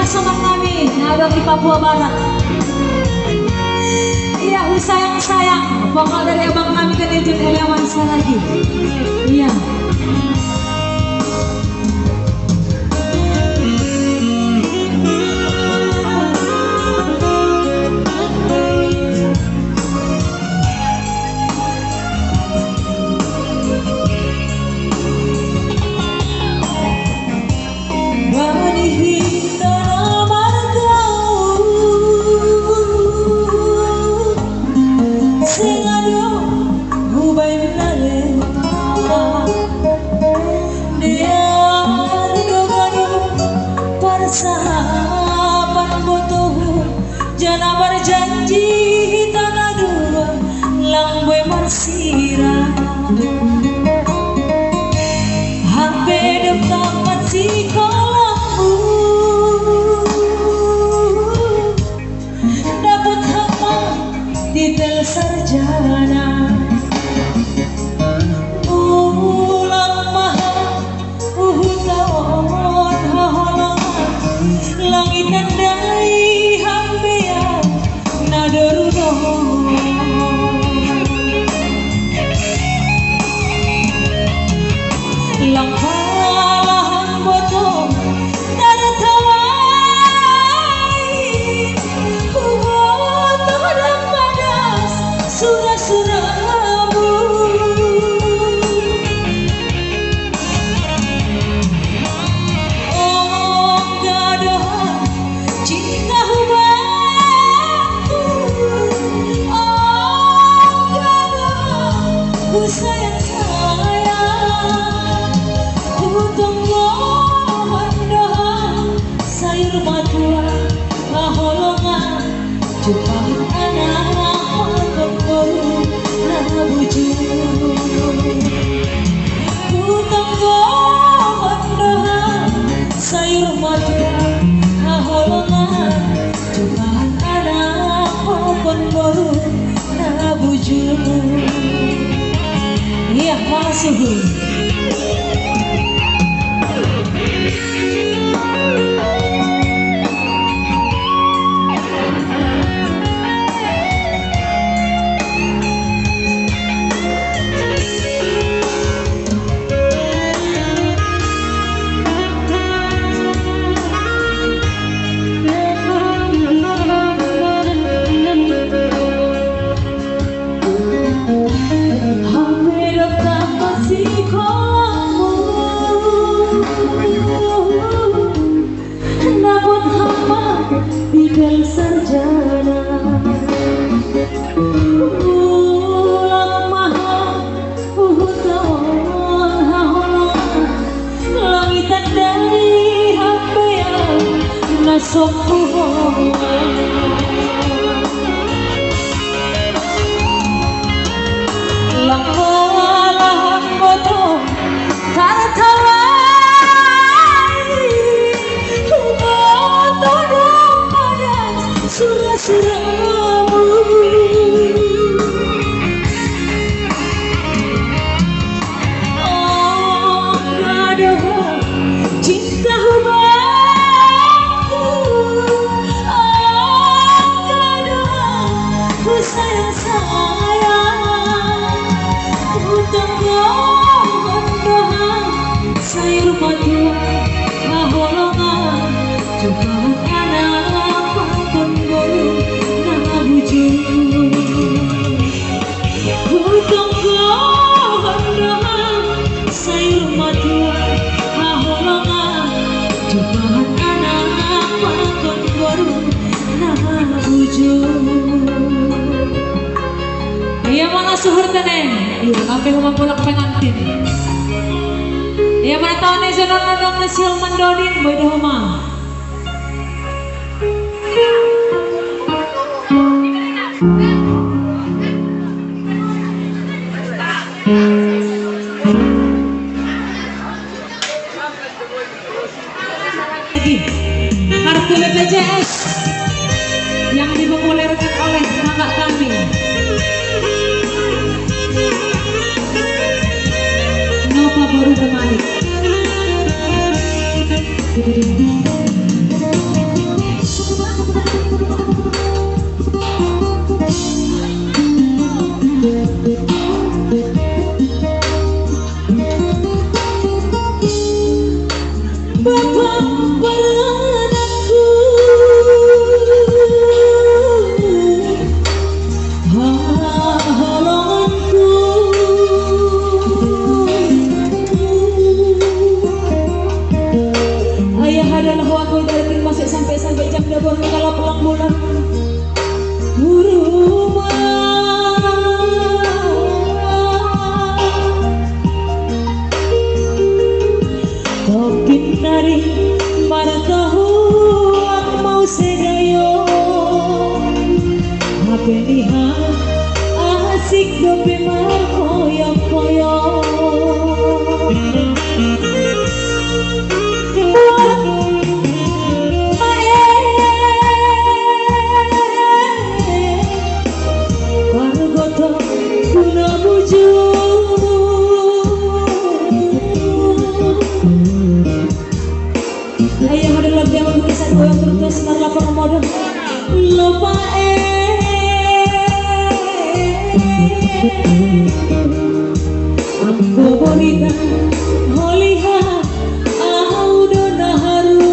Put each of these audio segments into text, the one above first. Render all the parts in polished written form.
sama kami yang ada di Papua Barat. Iya, sayang-sayang vokal dari abang kami kan Jun Elewansa lagi. Iya. Sahabat butuh jana berjanji tanah dua langboy marsira hampe dekat masih kolambu dapat hama titel sarjana ulang maha tahun hahalangan langit tandai hambea nadoruno langkalahan botong tada tawai botoh dan padas surah-surahmu sayang utang mohon doa sayur matua kaholongan jepang anak pemburu rabuju utang mohon doa sayur matua kaholongan jepang anak pemburu rabuju. Iya, makasih Bu. Titel sarjana ulang maha tahun haholangan langitan dari hambean nasok puhongan langkalahan botong taratawai surah-surahmu oh gadoh cinta hubungku oh gadoh sayang utang mohon doa sayur matua kaholongan cobaan anak utang pohon doa sayur matua haholongan cobaan anak pakon baru nabujung. Iya mana suhur teneng iya sampai rumah pulang pengantin iya mana tahun ini zonon nodong nesil mandonin boy dah rumah kartu BPJS yang dipopulerkan oleh kakak kami Nova baru kembali. boy dari masih sampai jam 2 baru kalau pulang bulan rumah. Topin nari para tahu aku mau sedayo HP lihat asik dope mar koyok-koyok. Ayah ada lagi yang bisa gue terus senar lapar modal lupa aku bonita holiha audo naharu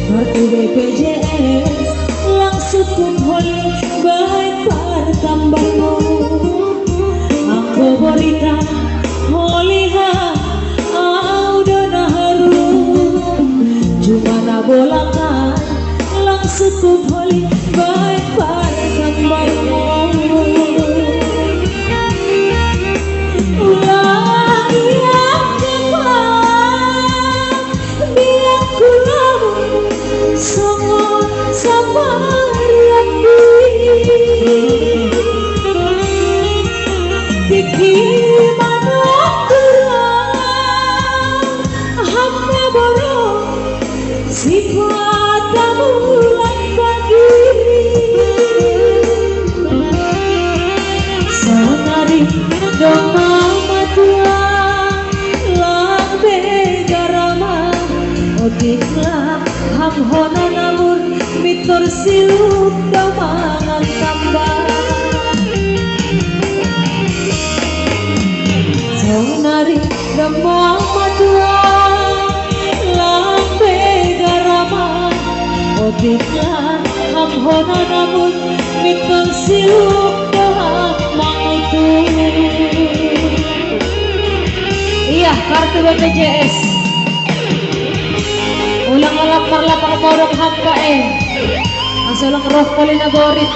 kartu BPJS langsung holi baik par tambahmu aku bonita holiha audo naharu Jumana bolakan langsung holi baik par tambahmu sifat kamu lagi sanari doma matua lambe garama odiklah hamhono namun mitur siluk domangan tambah sanari doma matua Odiklah hamhono namun mitul siluk doa mangutu. Iya kartu BPJS ulang lapar morong hampa Asalang roh kolina borit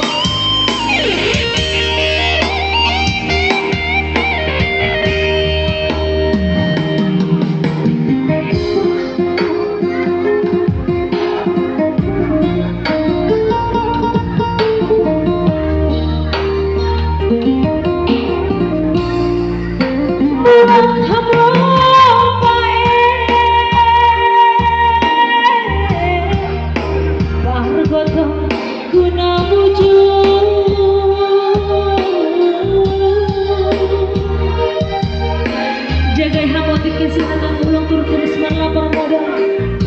jagai hamotik kesinatan ulang terus lapar modal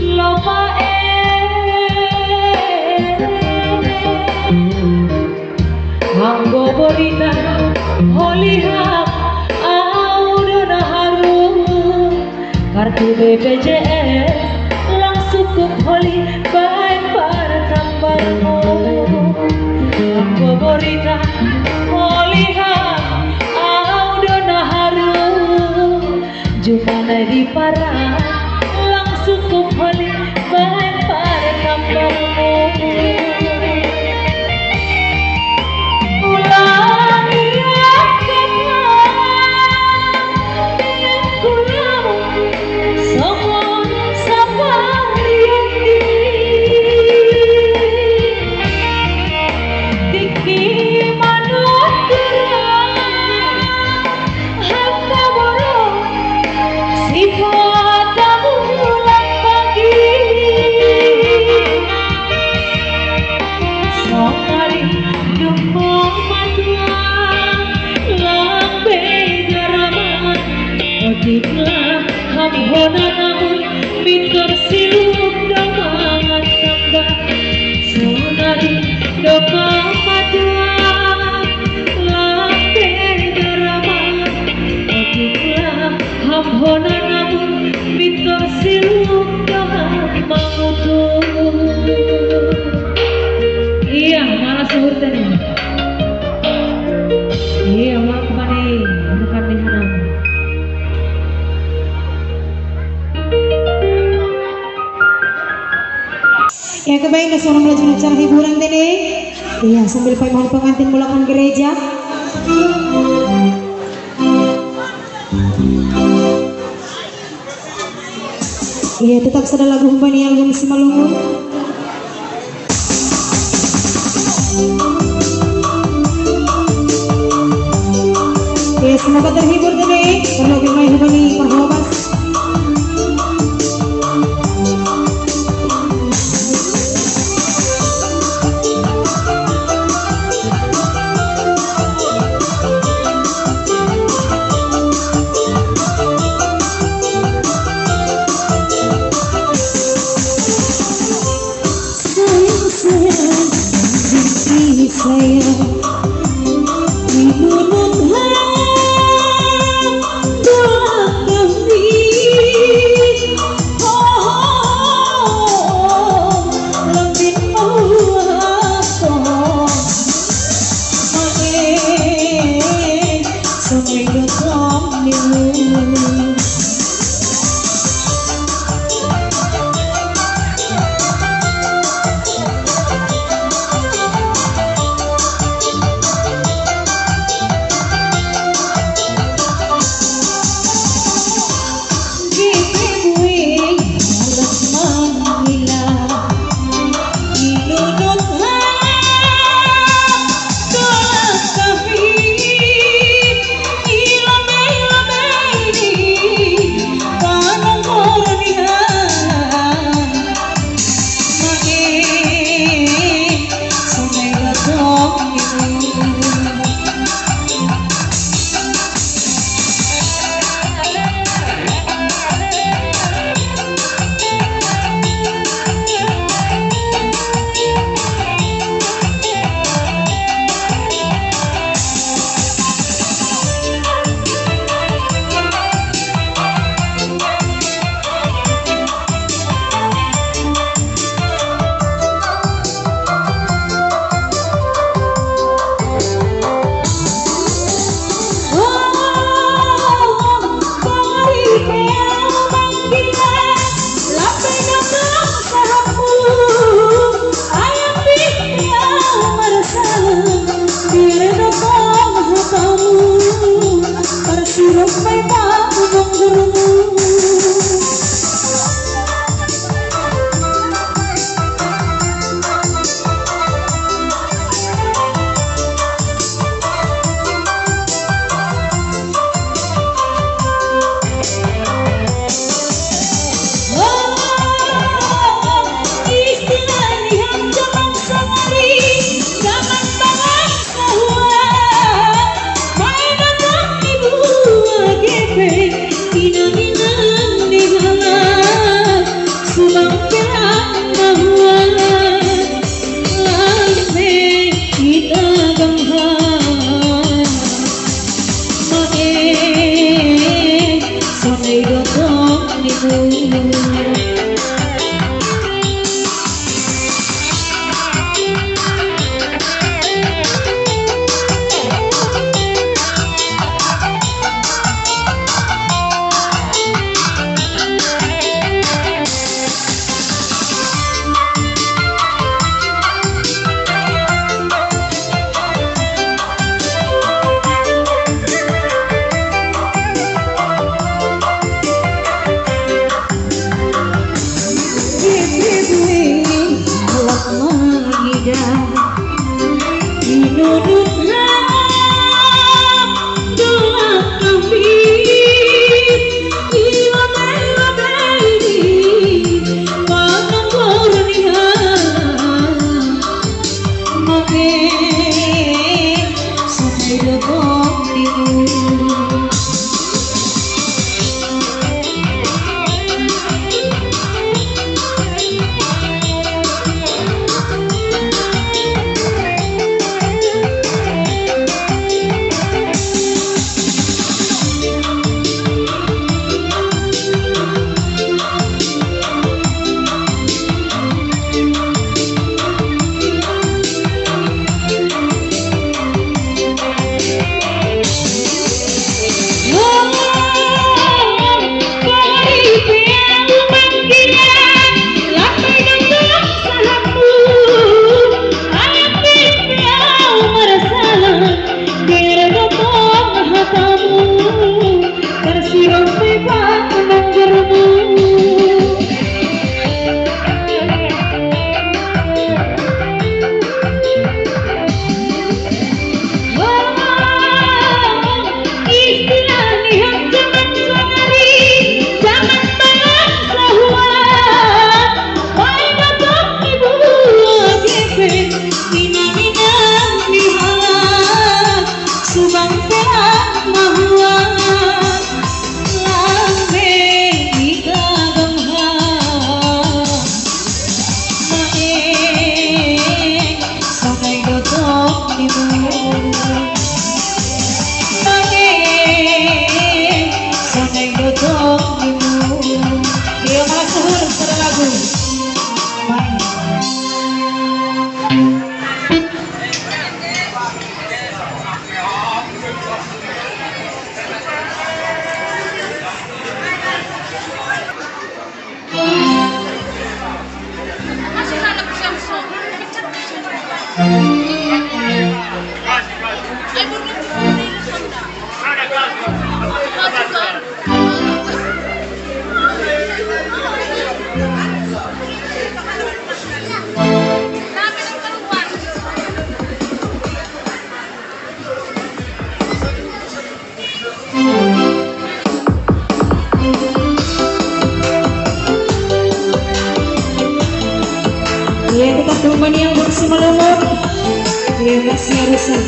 lopa Hanggo bonita holiha audo naharu kartu BPJS langsung ke holi baik para tambarmu Hanggo bonita holiha audo naharu Jumana di para langsung ke holi baik para tambarmu Ya kebaik na seorang melanjutkan acara hiburan ini. Iya sambil mohon pengantin mulakan gereja. Iya tetap sada lagu humbani album Simalungun. Ya semoga terhibur deh. Kalau bimai humbani perhobas. Saya menurut doa kami lebih awal sampai kami Ya, kita teman yang maksimal umur. Ya, masih harusan.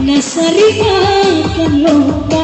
Nasari akan lupa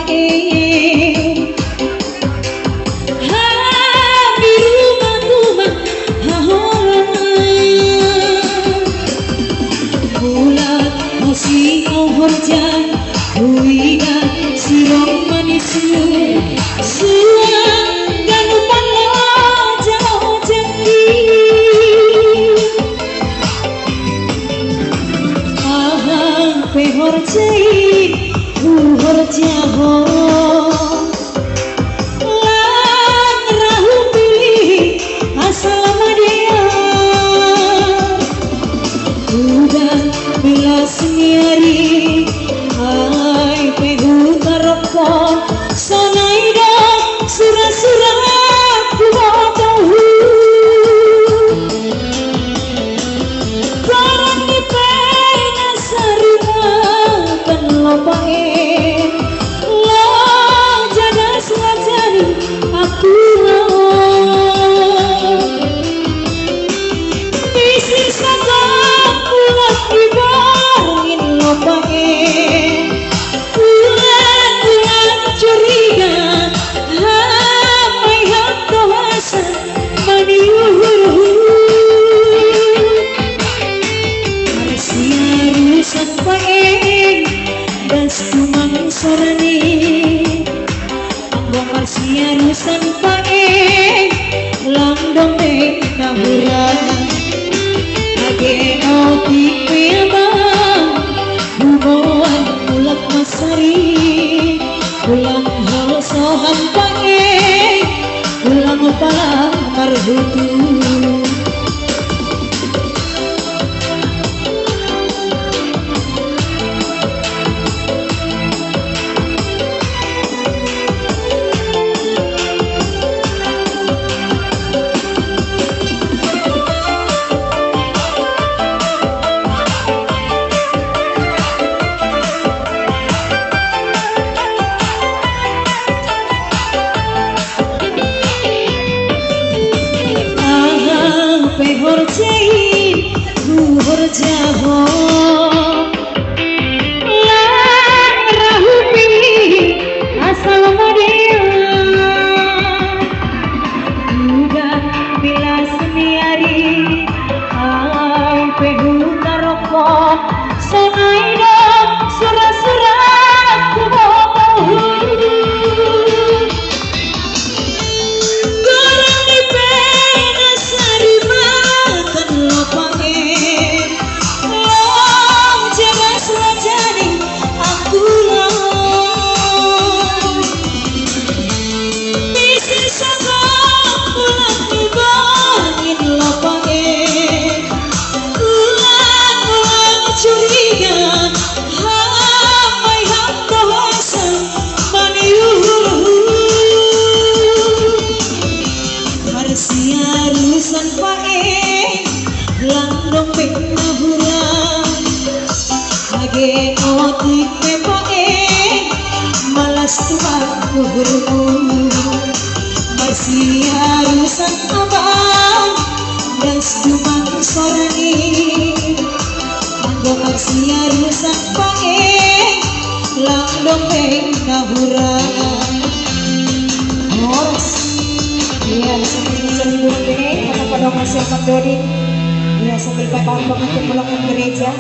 masih harusan abang dan cuma sorani anggo masih harusan pae lang dompeng nahura horas ya sambil bisa dibunuh pada masih akan dodi ya sambil pakai pengantin pulang ke gereja.